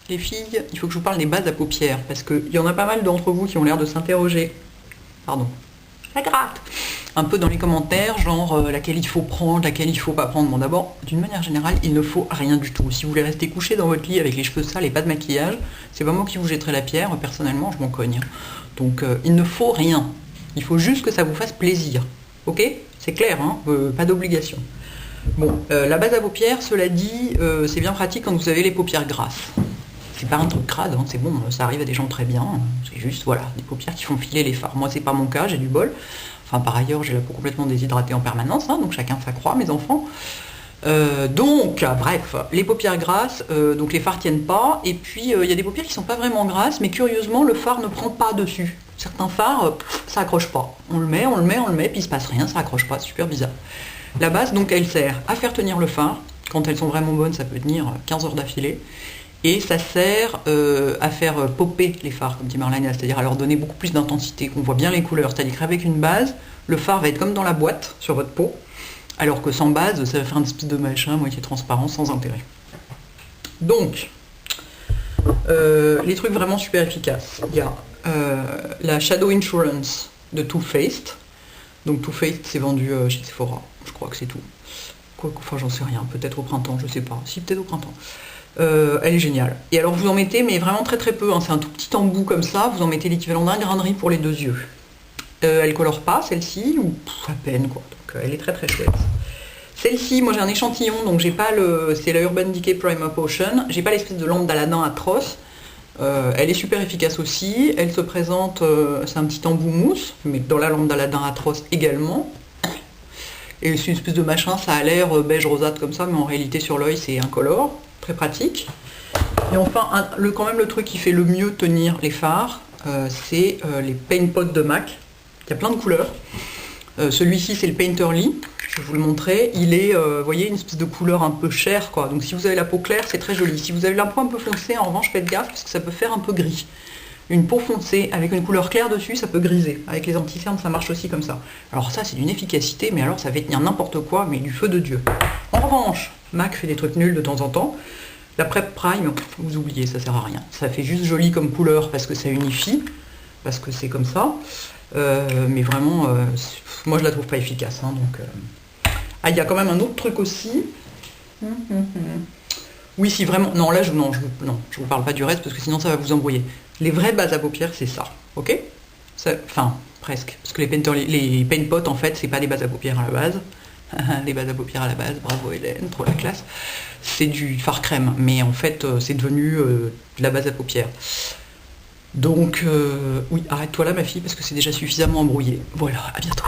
les filles, il faut que je vous parle des bases à paupières, parce qu'il y en a pas mal d'entre vous qui ont l'air de s'interroger. Pardon. Ça gratte. Un peu dans les commentaires, genre laquelle il faut prendre, laquelle il faut pas prendre. Bon, d'abord, d'une manière générale, il ne faut rien du tout. Si vous voulez rester couché dans votre lit avec les cheveux sales et pas de maquillage, c'est pas moi qui vous jetterai la pierre, personnellement, je m'en cogne. Donc, il ne faut rien. Il faut juste que ça vous fasse plaisir. Ok? C'est clair, hein? Pas d'obligation. Bon, la base à paupières, cela dit, c'est bien pratique quand vous avez les paupières grasses. C'est pas un truc crade, hein, c'est bon, ça arrive à des gens très bien. C'est juste, voilà, des paupières qui font filer les fards. Moi, c'est pas mon cas, j'ai du bol. Enfin, par ailleurs, j'ai la peau complètement déshydratée en permanence, hein, donc chacun sa croix, mes enfants. Bref, les paupières grasses, donc les fards tiennent pas. Et puis, il y a des paupières qui sont pas vraiment grasses, mais curieusement, le fard ne prend pas dessus. Certains fards, ça accroche pas. On le met, puis il se passe rien, ça accroche pas, c'est super bizarre. La base, donc, elle sert à faire tenir le fard. Quand elles sont vraiment bonnes, ça peut tenir 15 heures d'affilée. Et ça sert à faire popper les fards, comme dit Marlène, c'est-à-dire à leur donner beaucoup plus d'intensité, qu'on voit bien les couleurs. C'est-à-dire qu'avec une base, le fard va être comme dans la boîte, sur votre peau, alors que sans base, ça va faire une espèce de machin, moitié transparent, sans intérêt. Donc, les trucs vraiment super efficaces. Il y a la Shadow Insurance de Too Faced. Donc Too Faced, c'est vendu chez Sephora, je crois que c'est tout. Enfin, j'en sais rien, peut-être au printemps, je sais pas. Si, peut-être au printemps. Elle est géniale. Et alors vous en mettez, mais vraiment très très peu, hein. C'est un tout petit embout comme ça, vous en mettez l'équivalent d'un grain de riz pour les 2 yeux. Elle colore pas celle-ci, ou à peine quoi, donc elle est très très chouette. Celle-ci, moi j'ai un échantillon, donc j'ai pas c'est la Urban Decay Primer Potion, j'ai pas l'espèce de lampe d'Aladin atroce. Elle est super efficace aussi, elle se présente, c'est un petit embout mousse, mais dans la lampe d'Aladin atroce également. Et c'est une espèce de machin, ça a l'air beige rosâtre comme ça, mais en réalité sur l'œil c'est incolore. Très pratique. Et enfin, quand même le truc qui fait le mieux tenir les fards, c'est les Paint Pot de MAC. Il y a plein de couleurs. Celui-ci, c'est le Painterly. Je vais vous le montrer. Il est, vous voyez, une espèce de couleur un peu chair, quoi. Donc si vous avez la peau claire, c'est très joli. Si vous avez la peau un peu foncée, en revanche, faites gaffe, parce que ça peut faire un peu gris. Une peau foncée avec une couleur claire dessus, ça peut griser. Avec les anti-cernes, ça marche aussi comme ça. Alors ça, c'est d'une efficacité, mais alors ça fait tenir n'importe quoi, mais du feu de Dieu. En revanche, MAC fait des trucs nuls de temps en temps. La Prep Prime, vous oubliez, ça sert à rien. Ça fait juste joli comme couleur parce que ça unifie, parce que c'est comme ça. Mais vraiment, moi je la trouve pas efficace. Hein, donc, Ah, il y a quand même un autre truc aussi. Oui, si vraiment... Non, là, je vous parle pas du reste parce que sinon ça va vous embrouiller. Les vraies bases à paupières, c'est ça, ok? Enfin, presque. Parce que les Paint Pot, en fait, c'est pas des bases à paupières à la base. Les bases à paupières à la base, bravo Hélène, trop la classe. C'est du fard crème, mais en fait, c'est devenu de la base à paupières. Donc, oui, arrête-toi là, ma fille, parce que c'est déjà suffisamment embrouillé. Voilà, à bientôt.